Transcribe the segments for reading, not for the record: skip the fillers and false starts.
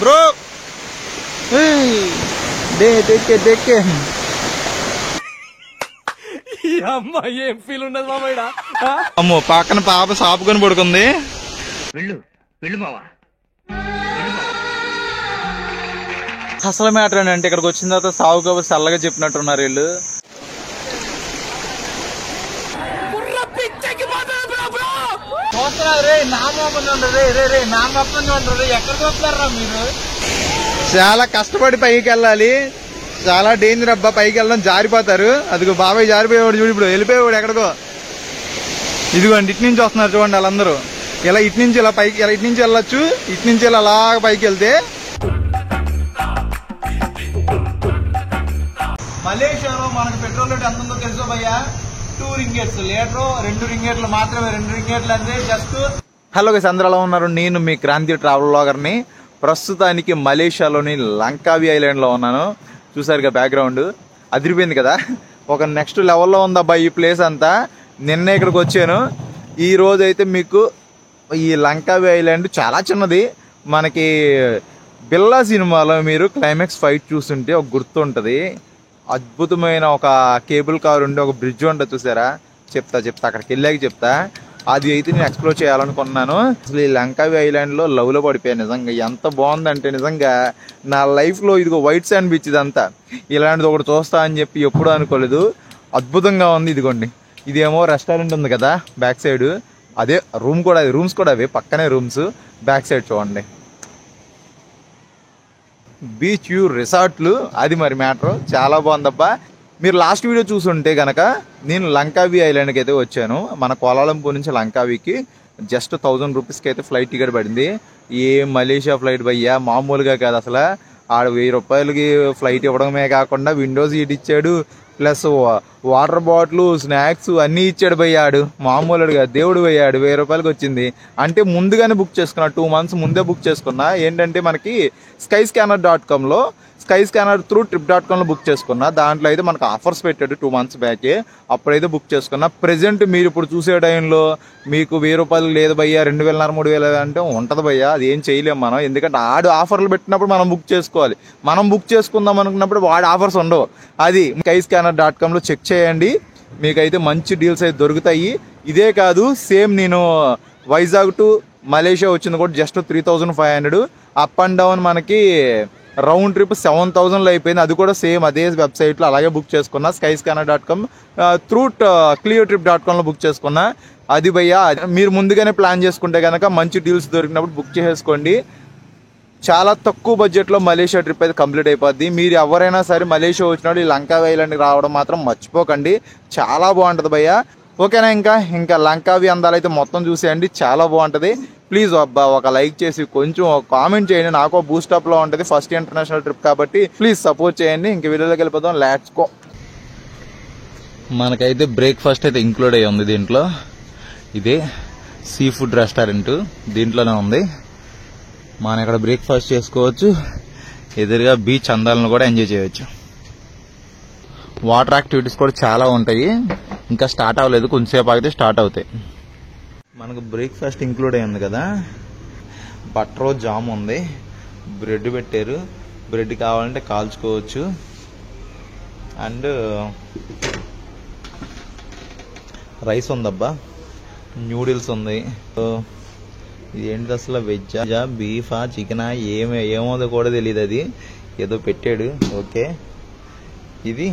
Bro దేకే అమ్మ ఏం feel ఉండదు మామయ్య. అమ్మో పక్కన పాప సాపుకొని పడుకుంది. వెళ్ళు మావా. అసలు మ్యాటర్ ఏంటంటే ఇక్కడికి వచ్చిన తర్వాత సాగు కాబట్టి చల్లగా చెప్పినట్టున్నారు వీళ్ళు. చాలా కష్టపడి పైకి వెళ్ళాలి, చాలా డేంజర్ అబ్బా. పైకి వెళ్ళడం జారిపోతారు. అదిగో బాబాయ్ జారిపోయేవాడు చూడు, ఇప్పుడు వెళ్ళిపోయేవాడు ఎక్కడికో. ఇదిగోండి ఇటు నుంచి వస్తున్నారు చూడండి వాళ్ళందరూ. ఇలా ఇటు నుంచి ఇలా పైకి, ఇలా ఇటు నుంచి వెళ్ళొచ్చు, ఇటు నుంచి ఇలా అలా పైకి వెళ్తే. మలేషియాలో మనకు పెట్రోల్ రేట్ ఎంత ఉందో తెలుసో భయ్యా? 2 రింగేట్స్ లీటరు, 2 రింగేట్లు మాత్రమే. 2 రింగేట్లు అంటే జస్ట్. హలో గైస్, అందరూ ఎలా ఉన్నారు? నేను మీ క్రాంతి ట్రావెల్ బ్లాగర్ని. ప్రస్తుతానికి మలేషియాలోని లంకావి ఐలాండ్ లో ఉన్నాను. చూసారుగా బ్యాక్గ్రౌండ్, అదిరిపోయింది కదా. ఒక నెక్స్ట్ లెవెల్లో ఉందబ్బా ఈ ప్లేస్ అంతా. నిన్న ఇక్కడికి వచ్చాను. ఈ రోజు అయితే మీకు ఈ లంకావి ఐలాండ్ చాలా చిన్నది. మనకి బిల్లా సినిమాలో మీరు క్లైమాక్స్ ఫైట్ చూస్తుంటే ఒక గుర్తు ఉంటుంది. అద్భుతమైన ఒక కేబుల్ కార్ ఉండి ఒక బ్రిడ్జ్ ఉంటుంది చూసారా? చెప్తా అక్కడికి వెళ్ళాక చెప్తా. అది అయితే నేను ఎక్స్ప్లోర్ చేయాలనుకున్నాను. అసలు ఈ లంకావి ఐలాండ్ లో లవ్ లో పడిపోయాను. నిజంగా ఎంత బాగుందంటే, నిజంగా నా లైఫ్ లో ఇదిగో వైట్ శాండ్ బీచ్ ఇదంతా ఇలాంటిది ఒకటి చూస్తా అని చెప్పి ఎప్పుడు అనుకోలేదు. అద్భుతంగా ఉంది. ఇదిగోండి, ఇదేమో రెస్టారెంట్ ఉంది కదా బ్యాక్ సైడ్, అదే రూమ్ కూడా, అది రూమ్స్ కూడా అవే పక్కనే రూమ్స్. బ్యాక్ సైడ్ చూడండి బీచ్ వ్యూ రిసార్ట్లు. అది మరి మ్యాటర్ చాలా బాగుందబ్బా. మీరు లాస్ట్ వీడియో చూసుంటే గనక నేను లంకావి ఐలాండ్కి అయితే వచ్చాను. మన కోలాలంపూర్ నుంచి లంకావికి జస్ట్ 1000 రూపీస్కి అయితే ఫ్లైట్ టికెట్ పడింది. ఏ మలేషియా ఫ్లైట్ భయ్యా, మామూలుగా కాదు అసలు. ఆడ 1000 రూపాయలకి ఫ్లైట్ ఇవ్వడమే కాకుండా విండో సీట్ ఇచ్చాడు, ప్లస్ వాటర్ బాటిల్, స్నాక్స్ అన్నీ ఇచ్చాడు భయ్యాడు. మామూలుగా దేవుడు భయ్యాడు. 1000 రూపాయలకి వచ్చింది. అంటే ముందుగానే బుక్ చేసుకున్నా, 2 మంత్స్ ముందే బుక్ చేసుకున్నా. ఏంటంటే మనకి skyscanner.com త్రూ trip.com లో బుక్ చేసుకున్నా. దాంట్లో అయితే మనకు ఆఫర్స్ పెట్టాడు 2 మంత్స్ బ్యాకే. అప్పుడైతే బుక్ చేసుకున్నా. ప్రెసెంట్ మీరు ఇప్పుడు చూసే టైంలో మీకు 1000 రూపాయలు లేదు భయ్యా, 2000 3000 అంటే ఉంటుంది భయ్యా. అది ఏం చేయలేము మనం, ఎందుకంటే ఆడు ఆఫర్లు పెట్టినప్పుడు మనం బుక్ చేసుకోవాలి. మనం బుక్ చేసుకుందాం అనుకున్నప్పుడు వాడు ఆఫర్స్ ఉండవు. అది skyscanner.com లో చెక్ చేయండి, మీకైతే మంచి డీల్స్ అయితే దొరుకుతాయి. ఇదే కాదు, సేమ్ నేను వైజాగ్ టు మలేషియా వచ్చింది కూడా జస్ట్ 3500. అప్ అండ్ డౌన్ మనకి రౌండ్ ట్రిప్ 7000లో అయిపోయింది. అది కూడా సేమ్ అదే వెబ్సైట్లో అలాగే బుక్ చేసుకున్నా. skyscanner.com త్రూ cleartrip.com లో బుక్ చేసుకున్నా. అది భయ్యా, మీరు ముందుగానే ప్లాన్ చేసుకుంటే కనుక మంచి డీల్స్ దొరికినప్పుడు బుక్ చేసుకోండి. చాలా తక్కువ బడ్జెట్లో మలేషియా ట్రిప్ అయితే కంప్లీట్ అయిపోద్ది. మీరు ఎవరైనా సరే మలేషియా వచ్చినప్పుడు ఈ లంకావి ఐలాండ్కి రావడం మాత్రం మర్చిపోకండి. చాలా బాగుంటుంది భయ్యా. ఓకేనా? ఇంకా లంకావి అందాలు అయితే మొత్తం చూసేయండి, చాలా బాగుంటుంది. ప్లీజ్ అబ్బా ఒక లైక్ చేసి కొంచెం కామెంట్ చేయండి, నాకు బూస్టప్లో ఉంటుంది. ఫస్ట్ ఇంటర్నేషనల్ ట్రిప్ కాబట్టి ప్లీజ్ సపోర్ట్ చేయండి. ఇంక వీడియోలోకి వెళ్ళిపోదాం, లెట్స్ గో. మనకైతే బ్రేక్ఫాస్ట్ అయితే ఇంక్లూడ్ అయ్యి ఉంది దీంట్లో. ఇదే సీ ఫుడ్ రెస్టారెంట్ దీంట్లోనే ఉంది. మనం ఇక్కడ బ్రేక్ఫాస్ట్ చేసుకోవచ్చు, ఎదురుగా బీచ్ అందాలను కూడా ఎంజాయ్ చేయవచ్చు. వాటర్ యాక్టివిటీస్ కూడా చాలా ఉంటాయి. ఇంకా స్టార్ట్ అవ్వలేదు, కొంచెంసేపు ఆగితే స్టార్ట్ అవుతాయి. మనకు బ్రేక్ఫాస్ట్ ఇంక్లూడ్ అయ్యింది కదా. బటర్ జామ్ ఉంది, బ్రెడ్ పెట్టారు, బ్రెడ్ కావాలంటే కాల్చుకోవచ్చు. అండ్ రైస్ ఉందబ్బా, న్యూడిల్స్ ఉంది. ఇది ఏంటిది అసలు, వెజ్జా బీఫా చికెనా ఏమో కూడా తెలియదు. అది ఏదో పెట్టాడు. ఓకే, ఇది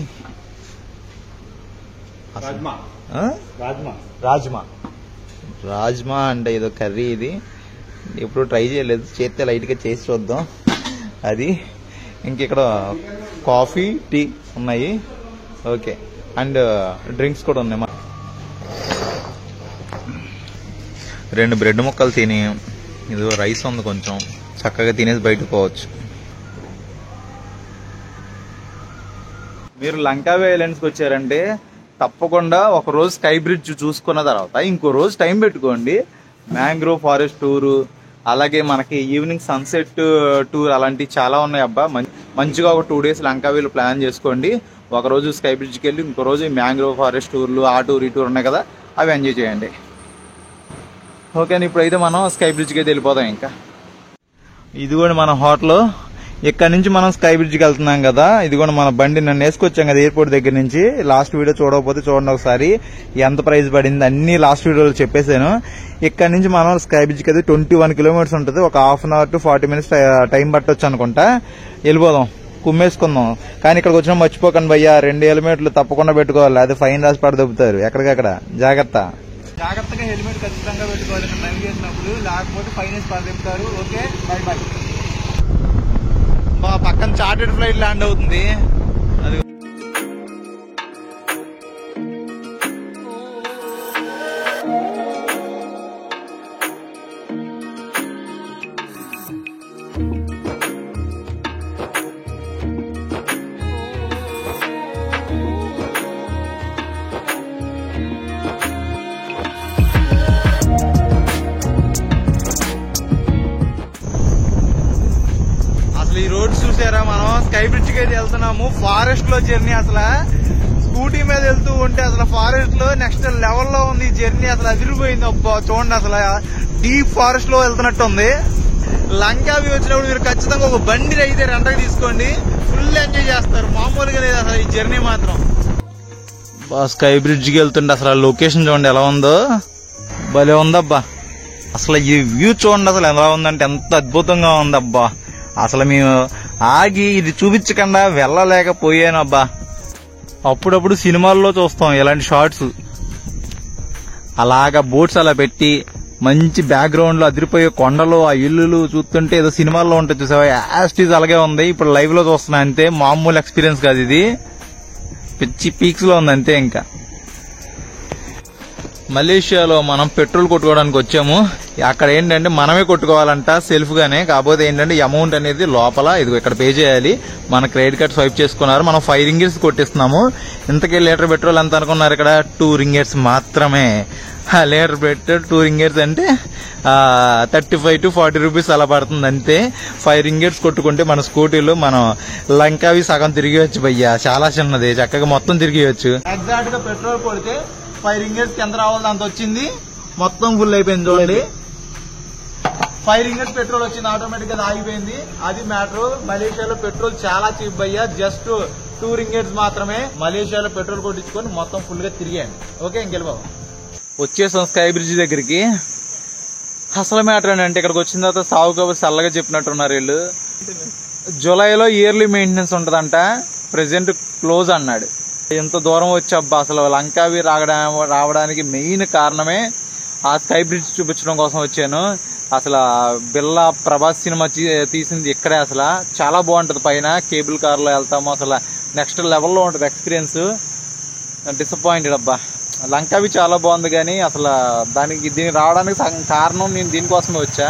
రాజ్మా అంటే ఏదో కర్రీ. ఇది ఎప్పుడు ట్రై చేయలేదు, చేస్తే లైట్గా చేసి చూద్దాం. అది ఇక్కడ కాఫీ టీ ఉన్నాయి. ఓకే, అండ్ డ్రింక్స్ కూడా ఉన్నాయి. 2 బ్రెడ్ ముక్కలు తిని, ఇది రైస్ ఉంది కొంచెం, చక్కగా తినేసి బయటకు పోవచ్చు. మీరు లంకావి ఐలాండ్స్కి వచ్చారంటే తప్పకుండా ఒక రోజు స్కై బ్రిడ్జ్ చూసుకున్న తర్వాత ఇంకో రోజు టైం పెట్టుకోండి. మ్యాంగ్రోవ్ ఫారెస్ట్ టూరు, అలాగే మనకి ఈవినింగ్ సన్సెట్ టూర్, అలాంటివి చాలా ఉన్నాయి అబ్బా. మంచిగా ఒక 2 డేస్ లంకావిలో ప్లాన్ చేసుకోండి. ఒక రోజు స్కై బ్రిడ్జ్కి వెళ్ళి ఇంకో రోజు మ్యాంగ్రోవ్ ఫారెస్ట్ టూర్లు, ఆ టూర్ ఈ టూర్ ఉన్నాయి కదా, అవి ఎంజాయ్ చేయండి. ఓకే, ఇప్పుడైతే మనం స్కై బ్రిడ్జ్కి అయితే వెళ్ళిపోదాం. ఇంకా ఇది కూడా మన హోటల్. ఇక్కడ నుంచి మనం స్కై బ్రిడ్జ్కి వెళ్తున్నాం కదా. ఇది కూడా మన బండి నన్ను వేసుకొచ్చాం కదా ఎయిర్పోర్ట్ దగ్గర నుంచి. లాస్ట్ వీడియో చూడకపోతే చూడండి ఒకసారి, ఎంత ప్రైస్ పడింది అన్ని లాస్ట్ వీడియోలో చెప్పేశాను. ఇక్కడ నుంచి మనం స్కై బ్రిడ్జ్కి అయితే 21 కిలోమీటర్స్ ఉంటుంది. ఒక half an hour to 40 minutes time పట్టొచ్చు అనుకుంటా. వెళ్ళిపోదాం, కుమ్మేసుకుందాం. కానీ ఇక్కడికి వచ్చినా మర్చిపోకండి భయ్యా, 2 హెల్మెట్లు తప్పకుండా పెట్టుకోవాలి, అది ఫైన్ రాసి పడి దొబ్బుతారు ఎక్కడికక్కడ. జాగ్రత్తగా హెల్మెట్ ఖచ్చితంగా పెట్టుకోవాలి డ్రైవ్ చేసినప్పుడు, లేకపోతే ఫైన్ వేసి పడి దొబ్బుతారు. Okay, bye bye. పక్కన చార్టెడ్ ఫ్లైట్ ల్యాండ్ అవుతుంది. అది ఈ రోడ్ చూసారా, మనం స్కై బ్రిడ్జ్ కి అయితే వెళ్తున్నాము. ఫారెస్ట్ లో జర్నీ, అసలు స్కూటీ మీద వెళ్తూ ఉంటే అసలు ఫారెస్ట్ లో నెక్స్ట్ లెవెల్ లో ఉంది ఈ జర్నీ. అసలు అదిరిపోయింది. అబ్బా చూడండి, అసలు డీప్ ఫారెస్ట్ లో వెళ్తున్నట్టు ఉంది. లంకావి వచ్చినప్పుడు మీరు ఖచ్చితంగా ఒక బండి అయితే రెంట్కి తీసుకోండి, ఫుల్ ఎంజాయ్ చేస్తారు. మామూలుగా లేదు అసలు ఈ జర్నీ మాత్రం. స్కై బ్రిడ్జ్ కి వెళ్తుంటే అసలు లొకేషన్ చూడండి ఎలా ఉందో, భలే ఉందబ్బా. అసలు ఈ వ్యూ చూడండి అసలు ఎలా ఉందంటే ఎంత అద్భుతంగా ఉందబ్బా. అసలు మేము ఆగి ఇది చూపించకుండా వెళ్ళలేకపోయానబ్బా. అప్పుడప్పుడు సినిమాల్లో చూస్తాం ఇలాంటి షార్ట్స్. అలాగా బోట్స్ అలా పెట్టి మంచి బ్యాక్గ్రౌండ్ లో అదిరిపోయే కొండలు, ఆ ఇల్లులు చూస్తుంటే ఏదో సినిమాల్లో ఉంటుంది చూసావా, యాస్టీజ్ అలాగే ఉంది. ఇప్పుడు లైవ్ లో చూస్తున్నా అంతే, మామూలు ఎక్స్పీరియన్స్ కాదు ఇది, పిచ్చి పీక్స్ లో ఉంది అంతే. ఇంకా మలేషియాలో మనం పెట్రోల్ కొట్టుకోవడానికి వచ్చాము. అక్కడ ఏంటంటే మనమే కొట్టుకోవాలంట సెల్ఫ్ గానే. కాకపోతే ఏంటంటే అమౌంట్ అనేది లోపల ఇదిగో ఇక్కడ పే చేయాలి. మన క్రెడిట్ కార్డ్ స్వైప్ చేసుకున్నారు. మనం 5 రింగిట్స్ కొట్టిస్తున్నాము. ఇంతకీ లీటర్ పెట్రోల్ ఎంత అనుకున్నారు? ఇక్కడ 2 రింగిట్స్ మాత్రమే. లీటర్ పెట్రోల్ 2 రింగిట్స్ అంటే 35 to 40 రూపీస్ అలా పడుతుంది అంతే. 5 రింగిట్స్ కొట్టుకుంటే మన స్కూటీలో మనం లంకావి సగం తిరిగేయచ్చు భయ్యా. చాలా చిన్నది, చక్కగా మొత్తం తిరిగేయచ్చు. ఎగ్జాక్ట్ గా పెట్రోల్ కొడితే 5 రింగిట్స్ ఎంత రావాలి అంత వచ్చింది. మొత్తం ఫుల్ అయిపోయింది చూడండి. 5 రింగిట్స్ పెట్రోల్ వచ్చింది, ఆటోమేటిక్ గా ఆగిపోయింది. అది మ్యాటర్. మలేషియాలో పెట్రోల్ చాలా చీప్ అయ్యా, జస్ట్ 2 రింగిట్స్ మాత్రమే. మలేషియాలో పెట్రోల్ కొట్టించుకొని మొత్తం ఫుల్ గా తిరిగాను. ఓకే, ఇంకెళ్ళిపోదాం. వచ్చేసాం స్కై బ్రిడ్జ్ దగ్గరికి. అసలు మ్యాటర్ ఏంటంటే ఇక్కడికి వచ్చిన తర్వాత సాగు కబుర్ చల్లగా చెప్పినట్టున్నారు వీళ్ళు. జూలైలో ఇయర్లీ మెయింటెనెన్స్ ఉంటదంట, ప్రెసెంట్ క్లోజ్ అన్నాడు. ఎంత దూరం వచ్చాబ్బా. అసలు లంకావి రావడానికి మెయిన్ కారణమే ఆ స్కై బ్రిడ్జ్ చూపించడం కోసం వచ్చాను. అసలు బిల్లా ప్రభాస్ సినిమా తీసింది ఇక్కడే. అసలు చాలా బాగుంటది. పైన కేబుల్ కార్ లో వెళ్తాము, అసలు నెక్స్ట్ లెవెల్లో ఉంటది ఎక్స్పీరియన్స్. డిసప్పాయింటెడ్ అబ్బా. లంకావి చాలా బాగుంది కానీ అసలు దీనికి రావడానికి కారణం నేను దీనికోసమే వచ్చా.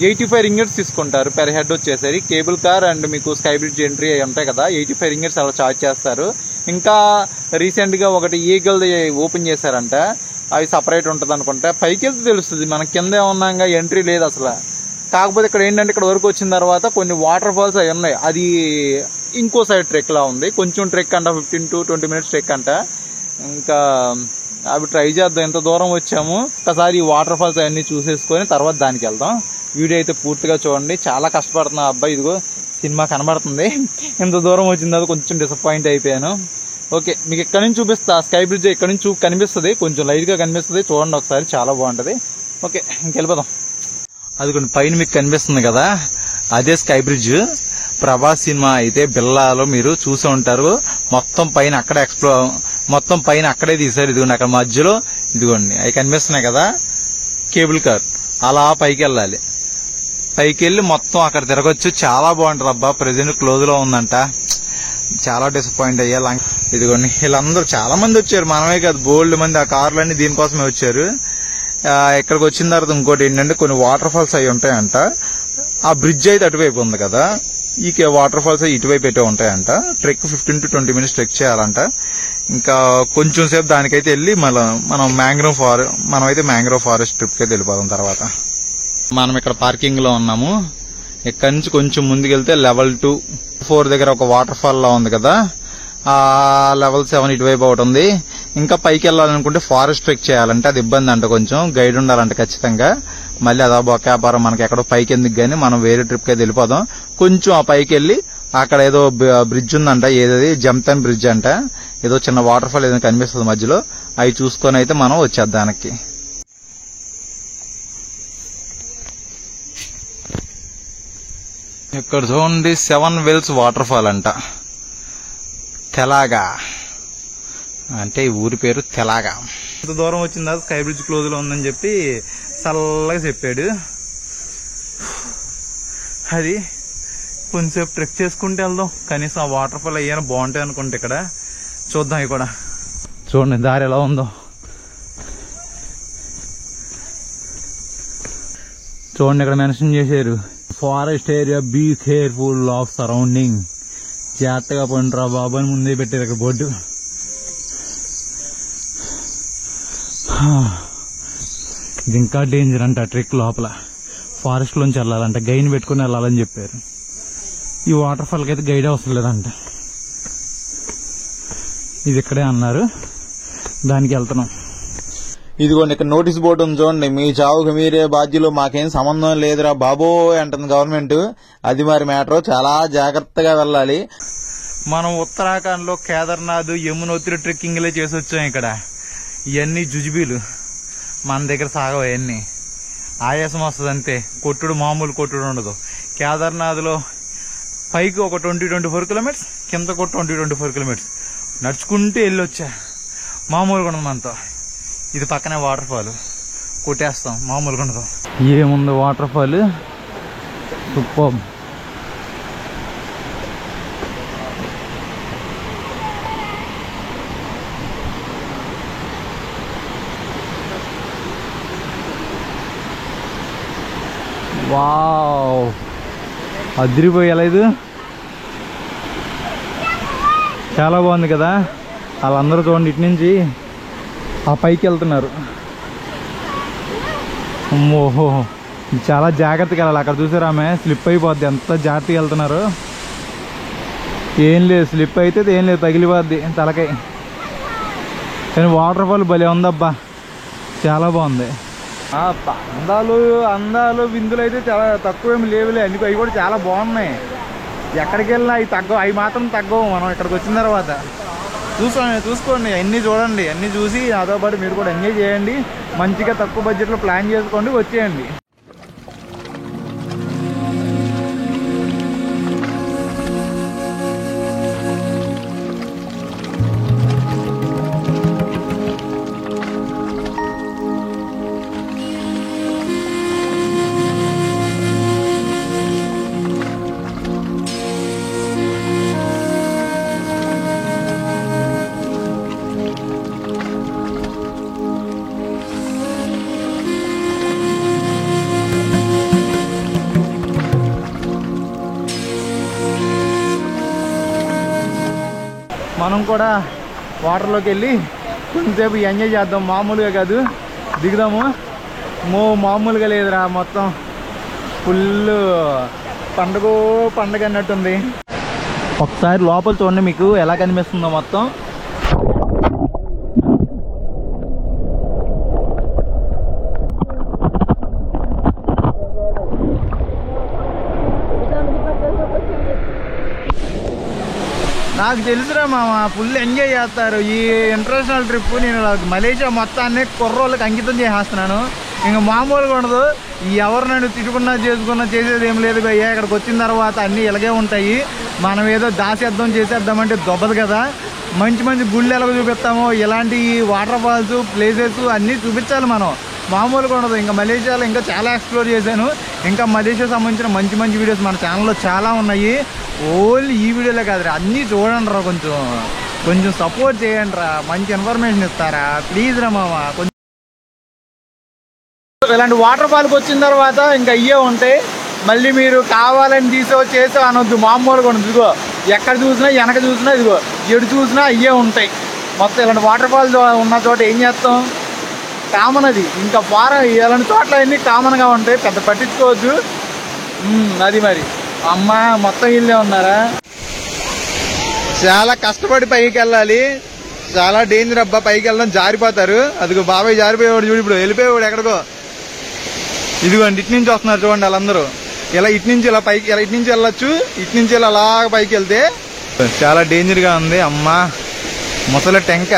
85 రింగిట్స్ తీసుకుంటారు పెర్ హెడ్ వచ్చేసరి. కేబుల్ కార్ అండ్ మీకు స్కై బ్రిడ్జ్ ఎంట్రీ అయి ఉంటాయి కదా, 85 రింగిట్స్ అలా చార్జ్ చేస్తారు. ఇంకా రీసెంట్ గా ఒకటి ఈగల్ ఓపెన్ చేశారంట, అవి సపరేట్ ఉంటది అనుకుంటా. పైకి వెళ్తే తెలుస్తుంది, మన కింద ఉన్నాగా ఎంట్రీ లేదు అసలు. కాకపోతే ఇక్కడ ఏంటంటే ఇక్కడ వరకు వచ్చిన తర్వాత కొన్ని వాటర్ ఫాల్స్ అవి ఉన్నాయి. అది ఇంకో సైడ్ ట్రెక్ లా ఉంది, కొంచెం ట్రెక్ అంట, 15 to 20 మినిట్స్ ట్రెక్ అంట. ఇంకా అవి ట్రై చేద్దాం. ఎంత దూరం వచ్చాము, ఒకసారి ఈ వాటర్ ఫాల్స్ అవన్నీ చూసేసుకొని తర్వాత దానికి వెళ్దాం. వీడియో అయితే పూర్తిగా చూడండి. చాలా కష్టపడుతున్నా అబ్బాయి. ఇదిగో సినిమా కనబడుతుంది. ఎంత దూరం వచ్చిందో కొంచెం డిసప్పాయింట్ అయిపోయాను. ఓకే, మీకు ఇక్కడ నుంచి చూపిస్తా. స్కై బ్రిడ్జ్ ఇక్కడ నుంచి కనిపిస్తుంది, కొంచెం లైట్ గా కనిపిస్తుంది. చూడండి ఒకసారి, చాలా బాగుంటది. ఓకే, ఇంకెళ్ళిపోదాం. అది కొన్ని పైన మీకు కనిపిస్తుంది కదా, అదే స్కై బ్రిడ్జ్. ప్రభాస్ సినిమా అయితే బిల్లాలో మీరు చూసి ఉంటారు. మొత్తం పైన అక్కడే మొత్తం పైన అక్కడే తీశారు. ఇదిగోండి అక్కడ మధ్యలో ఇదిగోండి అవి కనిపిస్తున్నాయి కదా, కేబుల్ కార్. అలా పైకి వెళ్ళాలి. పైకి వెళ్ళి మొత్తం అక్కడ తిరగొచ్చు. చాలా బాగుంటది అబ్బా. ప్రెసెంట్ క్లోజ్ లో ఉందంట. చాలా డిసప్పాయింట్ అయ్యా. ఇదిగోండి వీళ్ళందరూ చాలా మంది వచ్చారు, మనమే కాదు బోల్డ్ మంది. ఆ కార్లన్నీ దీనికోసమే వచ్చారు. ఇక్కడికి వచ్చిన తర్వాత ఇంకోటి ఏంటంటే కొన్ని వాటర్ ఫాల్స్ అవి ఉంటాయంట. ఆ బ్రిడ్జ్ అయితే అటువైపు ఉంది కదా, ఈ వాటర్ ఫాల్స్ ఇటువైపు అయితే ఉంటాయంట. ట్రెక్ 15 to 20 మినిట్స్ ట్రెక్ చేయాలంట. ఇంకా కొంచెం సేపు దానికైతే వెళ్ళి మనం మనమైతే మ్యాంగ్రోవ్ ఫారెస్ట్ ట్రిప్ కి అయితే వెళ్ళిపోదాం. తర్వాత మనం ఇక్కడ పార్కింగ్ లో ఉన్నాము. ఇక్కడ నుంచి కొంచెం ముందుకెళ్తే లెవెల్ 2, 4 దగ్గర ఒక వాటర్ ఫాల్ లా ఉంది కదా, ఆ లెవెల్ 7 ఇటువైపు ఒకటి ఉంది. ఇంకా పైకి వెళ్ళాలనుకుంటే ఫారెస్ట్ ట్రెక్ చేయాలంటే అది ఇబ్బంది అంట, కొంచెం గైడ్ ఉండాలంట ఖచ్చితంగా. మళ్ళీ అదా బొక్క వ్యాపారం మనకి ఎక్కడో పైకి ఎందుకు గానీ మనం వేరే ట్రిప్ కి అయితే వెళ్ళిపోదాం. కొంచెం ఆ పైకి వెళ్ళి అక్కడ ఏదో బ్రిడ్జ్ ఉందంట, ఏదది జంతన్ బ్రిడ్జ్ అంట, ఏదో చిన్న వాటర్ ఫాల్ ఏదో కనిపిస్తుంది మధ్యలో, అవి చూసుకొని అయితే మనం వచ్చేద్దానికి. ఇక్కడ చూడండి 7 వెల్స్ వాటర్ ఫాల్ అంట. తెలాగా అంటే ఈ ఊరి పేరు తెలాగా. ఇంత దూరం వచ్చిన తర్వాత స్కై బ్రిడ్జ్ క్లోజ్ లో ఉందని చెప్పి చల్లగా చెప్పాడు. అది కొంచెంసేపు ట్రెక్ చేసుకుంటూ వెళ్దాం, కనీసం ఆ వాటర్ ఫాల్ అయ్యాను బాగుంటాయి అనుకుంటే. ఇక్కడ చూద్దాం. ఇవి కూడా చూడండి దారి ఎలా ఉందో. చూడండి ఇక్కడ మెన్షన్ చేశారు, forest area, be careful of surrounding. జాగ్రత్తగా పండురా బాబు అని ముందే పెట్టారు ఇక్కడ బోర్డు. ఇది ఇంకా డేంజర్ అంట. ట్రెక్ లోపల ఫారెస్ట్ లోంచి వెళ్ళాలంట, గైడ్ పెట్టుకుని వెళ్ళాలని చెప్పారు. ఈ వాటర్ ఫాల్ కి అయితే గైడ్ అవసరం లేదంట. ఇది ఇక్కడే అన్నారు, దానికి వెళ్తున్నాం. ఇదిగోండి ఇక్కడ నోటీస్ బోర్డు ఉంది చూడండి, మీ చావుకు మీరే బాధ్యులు, మాకేం సంబంధం లేదురా బాబోయ్ అంటుంది గవర్నమెంట్. అది మరి మ్యాటర్, చాలా జాగ్రత్తగా వెళ్ళాలి. మనం ఉత్తరాఖండ్ లో కేదార్నాథ్, యమునోత్రి ట్రెక్కింగ్లే చేసి వచ్చాం. ఇక్కడ ఇవన్నీ జుజుబీలు, మన దగ్గర సాగవు. అవన్నీ ఆయాసం వస్తుంది అంతే. కొట్టుడు మామూలు కొట్టుడు ఉండదు. కేదార్నాథ్ లో పైకి ఒక 20-24 కిలోమీటర్స్, కింద ఒక 20-24 కిలోమీటర్స్ నడుచుకుంటూ వెళ్ళొచ్చా. మామూలుగా ఉండదు మనతో. ఇది పక్కనే వాటర్ ఫాల్, కొట్టేస్తాం. మామూలుగా ఉండదు. ఏముంది వాటర్ ఫాల్, సూపర్. వావ్, అదిరిపోయేలా ఇది. చాలా బాగుంది కదా. వాళ్ళందరూ చూడండి ఇటు నుంచి ఆ పైకి వెళ్తున్నారు. ఓహో, చాలా జాగ్రత్తగా వెళ్ళాలి. అక్కడ చూసారు ఆమె స్లిప్ అయిపోద్ది, ఎంత జాగ్రత్తగా వెళ్తున్నారు. ఏం లేదు, స్లిప్ అయితే ఏం లేదు, తగిలిపోద్ది తలకాయ. కానీ వాటర్ ఫాల్ భలే ఉందబ్బా, చాలా బాగుంది. అందాలు విందులు అయితే చాలా తక్కువేమి లేవులే, అన్ని అవి కూడా చాలా బాగున్నాయి. ఎక్కడికి వెళ్ళినా అవి తగ్గవు, అవి మాత్రం తగ్గవు. మనం ఇక్కడికి వచ్చిన తర్వాత చూసుకోండి, అన్నీ చూడండి. అన్నీ చూసి నాతో పాటు మీరు కూడా ఎంజాయ్ చేయండి. మంచిగా తక్కువ బడ్జెట్లో ప్లాన్ చేసుకోండి, వచ్చేయండి. మనం కూడా వాటర్లోకి వెళ్ళి కొంచెంసేపు ఎంజాయ్ చేద్దాం. మామూలుగా కాదు, దిగుదాము. మామూలుగా లేదురా, మొత్తం ఫుల్ పండగ అన్నట్టుంది. ఒకసారి లోపల చూడండి, మీకు ఎలా కనిపిస్తుందో మొత్తం. నాకు తెలుసురా మామ, ఫుల్ ఎంజాయ్ చేస్తారు ఈ ఇంటర్నేషనల్ ట్రిప్. నేను మలేషియా మొత్తాన్ని కుర్రోళ్ళకి అంకితం చేసేస్తున్నాను. ఇంకా మామూలుగా ఉండదు. ఎవరు నన్ను తిట్టుకున్నా చేసుకున్నా చేసేది ఏం లేదు భయ్యా. ఇక్కడికి వచ్చిన తర్వాత అన్నీ ఇలాగే ఉంటాయి. మనం ఏదో చేసేద్దామంటే దొబ్బదు కదా. మంచి మంచి గుళ్ళు ఎలాగో చూపిస్తామో, ఇలాంటి వాటర్ ఫాల్స్ ప్లేసెస్ అన్నీ చూపించాలి మనం. మామూలుగా ఉండదు. ఇంకా మలేషియాలో ఇంకా చాలా ఎక్స్ప్లోర్ చేశాను. ఇంకా మలేషియా సంబంధించిన మంచి మంచి వీడియోస్ మన ఛానల్లో చాలా ఉన్నాయి. ఓన్లీ ఈ వీడియోలే కాదురా, అన్నీ చూడండి రా, కొంచెం సపోర్ట్ చేయండి రా, మంచి ఇన్ఫర్మేషన్ ఇస్తారా ప్లీజ్ రా మామ. కొంచెం ఇలాంటి వాటర్ ఫాల్కి వచ్చిన తర్వాత ఇంకా ఇవే ఉంటాయి. మళ్ళీ మీరు కావాలని చేసో అనొద్దు. మామూలుగా ఉండదు. ఇదిగో ఎక్కడ చూసినా, వెనక చూసినా, ఇదిగో ఎడు చూసినా ఇవే ఉంటాయి. మొత్తం ఇలాంటి వాటర్ ఫాల్స్ ఉన్న చోట ఏం చేస్తాం, కామన్ అది. ఇంకా ఇలాంటి చోట్ల అన్నీ కామన్గా ఉంటాయి, పెద్ద పట్టించుకోవద్దు. అది మరి అమ్మ మొత్తం ఇల్లే ఉన్నారా. చాలా కష్టపడి పైకి వెళ్ళాలి, చాలా డేంజర్ అబ్బా. పైకి వెళ్ళడం జారిపోతారు. అదిగో బాబాయ్ జారిపోయేవాడు చూడు, ఇప్పుడు వెళ్ళిపోయేవాడు ఎక్కడికో. ఇదిగోండి ఇటు నుంచి వస్తున్నారు చూడండి వాళ్ళందరూ. ఇలా ఇటు నుంచి ఇలా పైకి, ఇలా ఇటు నుంచి వెళ్ళొచ్చు, ఇటు నుంచి ఇలా అలా పైకి వెళ్తే చాలా డేంజర్గా ఉంది. అమ్మా ముసలి టెంక.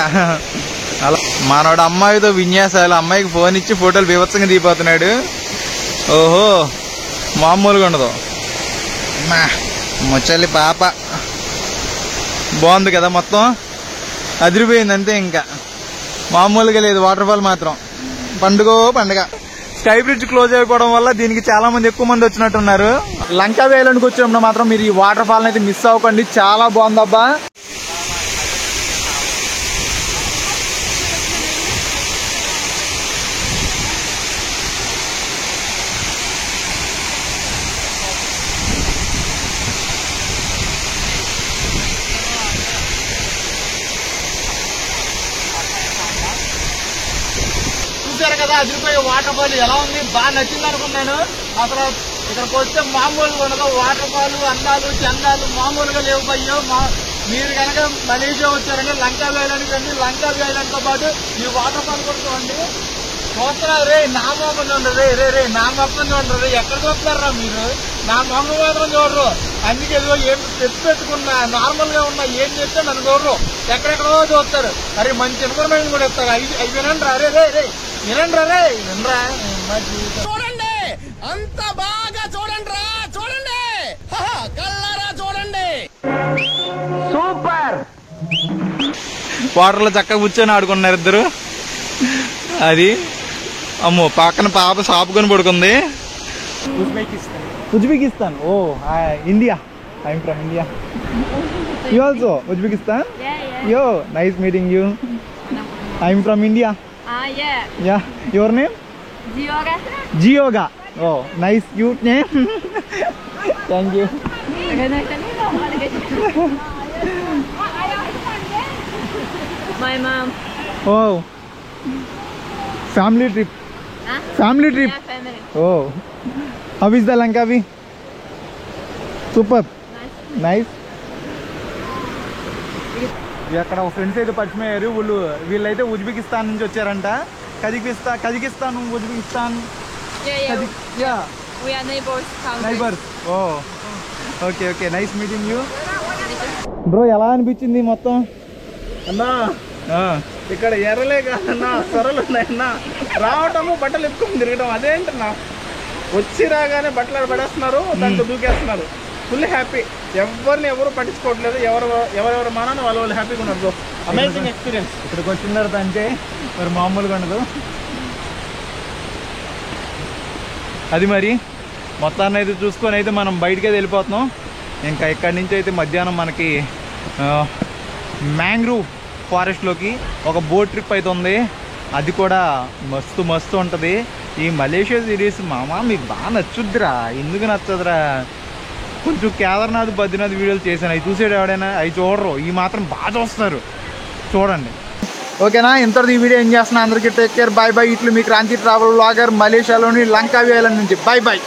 అలా మనోడు అమ్మాయితో విన్యాసాలు, అమ్మాయికి ఫోన్ ఇచ్చి ఫోటోలు బీభత్సంగా దిగిపోతున్నాడు. ఓహో మామూలుగా ఉండదు. అమ్మా ముసలి పాప బాగుంది కదా, మొత్తం అదిరిపోయింది అంతే, ఇంకా మామూలుగా లేదు. వాటర్ ఫాల్ మాత్రం పండుగ. స్కై బ్రిడ్జ్ క్లోజ్ అయిపోవడం వల్ల దీనికి చాలా మంది, ఎక్కువ మంది వచ్చినట్టున్నారు. లంకా వేయడానికి వచ్చినప్పుడు మాత్రం మీరు ఈ వాటర్ ఫాల్ అయితే మిస్ అవ్వకండి, చాలా బాగుందబ్బా. చూసారు కదా అదిరిపోయే వాటర్ ఫాల్ ఎలా ఉంది, బాగా నచ్చింది అనుకున్నాను. అసలు ఇక్కడికి వస్తే మామూలుగా ఉండదు, వాటర్ ఫాల్ అందాలు చందాలు మామూలుగా లేవు భయ్యో. మీరు కనుక మలేషియా వచ్చారంటే లంకా వేయడానికి రండి, లంకా వేయడంతో పాటు ఈ వాటర్ ఫాల్ కూడా చూడండి. చూస్తున్నారు రే, నా మొహం చూడరు, రే నా మొహం చూడరు, ఎక్కడ చూస్తారా మీరు, నా మొహం మాత్రం చూడరు. అందుకే ఏం పెట్టుకున్నా, నార్మల్ గా ఉన్నా, ఏం చెప్తే నన్ను చూడరు, ఎక్కడెక్కడో చూస్తారు. అరే మంచి ఇన్ఫర్మేషన్ కూడా ఇస్తారు. అవి వినండి రా, రే వినండి రా, వినరా. చూడండి అంత బాగా చూడండి రా, చూడండి కల్లారా చూడండి. సూపర్. వాటర్లో చక్కగా కూర్చొని ఆడుకున్నారు ఇద్దరు. అది అమ్మో పక్కన పాప సాపుకొని పడుకుంది. Uzbekistan. Oh India. I'm from India. You also Uzbekistan? Yo nice meeting you. I'm from India. Yeah your name? జియోగా. Oh nice cute name. Thank you. My mom. Oh family trip. Family trip. Yeah, family. Oh how is the Langkawi? Super nice. అక్కడ friends అయితే పరిచయం అయ్యారు. వీళ్ళైతే Uzbekistan నుంచి వచ్చారంట. Kazakhstan Uzbekistan. Yeah. We are neighbors. Neighbours. Oh okay nice meeting you. Bro ఎలా అనిపించింది మొత్తం? అన్నా ఇక్కడ ఎర్రలే కాదన్నా, సొరలు ఉన్నాయన్నా. రావటము బట్టలు ఎక్కువ తిరగడం అదేంటన్నా, వచ్చి రాగానే బట్టలు పడేస్తున్నారు, దాంట్లో దూకేస్తున్నారు. Full happy. ఎవరు పట్టించుకోవట్లేదు, ఎవరెవరు మానాన్ని వాళ్ళు హ్యాపీగా ఉన్నారు. Amazing experience. ఇక్కడికి వచ్చిన తర్వాత అంటే మరి మామూలుగా ఉండదు. అది మరి మొత్తాన్ని అయితే చూసుకొని అయితే మనం బయటికి వెళ్ళిపోతున్నాం. ఇంకా ఇక్కడి నుంచి అయితే మధ్యాహ్నం మనకి మ్యాంగ్రూవ్ ఫారెస్ట్లోకి ఒక బోట్ ట్రిప్ అయితే ఉంది. అది కూడా మస్తు ఉంటుంది. ఈ మలేషియా సిరీస్ మామ మీకు బాగా నచ్చుద్దిరా. ఎందుకు నచ్చదురా? కొంచెం కేదార్నాథ్ బద్రీనాథ్ వీడియోలు చేశాను, అవి చూసాడు ఎవడైనా? అవి చూడరు, ఈ మాత్రం బాగా చూస్తారు. చూడండి. ఓకేనా, ఇంతటి ఈ వీడియో ఏం చేస్తున్నా. అందరికీ టేక్ కేర్, బాయ్. ఇట్లు మీ క్రాంతి ట్రావెల్ వ్లాగర్, మలేషియాలోని లంకా ఐలాండ్ నుంచి. బాయ్.